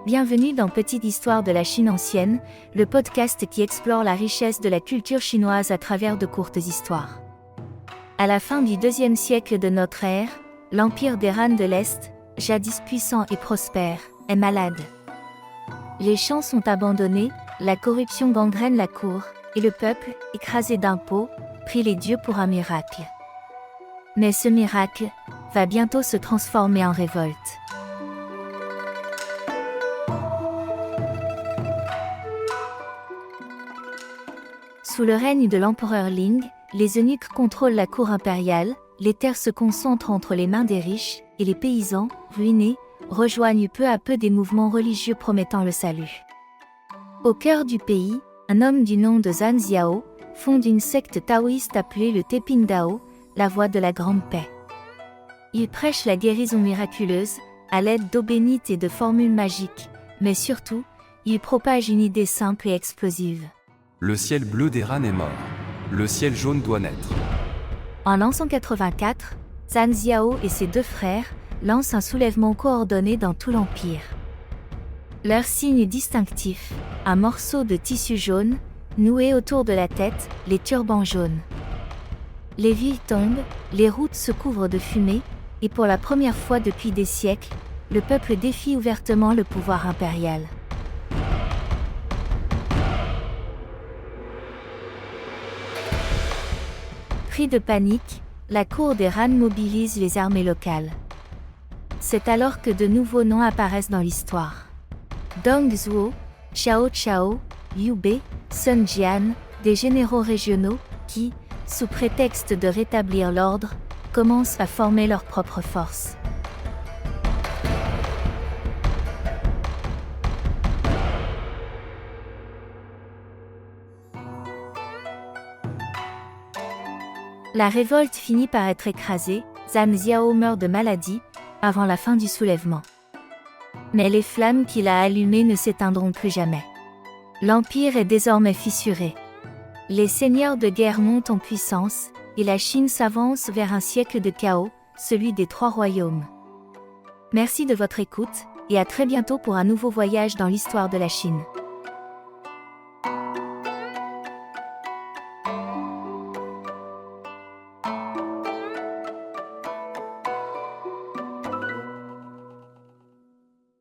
Bienvenue dans Petite Histoire de la Chine ancienne, le podcast qui explore la richesse de la culture chinoise à travers de courtes histoires. À la fin du IIe siècle de notre ère, l'empire des Han de l'Est, jadis puissant et prospère, est malade. Les champs sont abandonnés, la corruption gangrène la cour, et le peuple, écrasé d'impôts, prie les dieux pour un miracle. Mais ce miracle va bientôt se transformer en révolte. Sous le règne de l'empereur Ling, les eunuques contrôlent la cour impériale, les terres se concentrent entre les mains des riches, et les paysans, ruinés, rejoignent peu à peu des mouvements religieux promettant le salut. Au cœur du pays, un homme du nom de Zhang Xiao fonde une secte taoïste appelée le Taiping Dao, la voie de la grande paix. Il prêche la guérison miraculeuse, à l'aide d'eau bénite et de formules magiques, mais surtout, il propage une idée simple et explosive. Le ciel bleu des Han est mort. Le ciel jaune doit naître. En l'an 184, Zhang Xiao et ses deux frères lancent un soulèvement coordonné dans tout l'empire. Leur signe distinctif, un morceau de tissu jaune, noué autour de la tête, les turbans jaunes. Les villes tombent, les routes se couvrent de fumée, et pour la première fois depuis des siècles, le peuple défie ouvertement le pouvoir impérial. Pris de panique, la cour des Han mobilise les armées locales. C'est alors que de nouveaux noms apparaissent dans l'histoire. Dong Zhuo, Xiao Chao, Liu Bei, Sun Jian, des généraux régionaux qui, sous prétexte de rétablir l'ordre, commencent à former leurs propres forces. La révolte finit par être écrasée, Zhang Xiao meurt de maladie, avant la fin du soulèvement. Mais les flammes qu'il a allumées ne s'éteindront plus jamais. L'empire est désormais fissuré. Les seigneurs de guerre montent en puissance, et la Chine s'avance vers un siècle de chaos, celui des trois royaumes. Merci de votre écoute, et à très bientôt pour un nouveau voyage dans l'histoire de la Chine.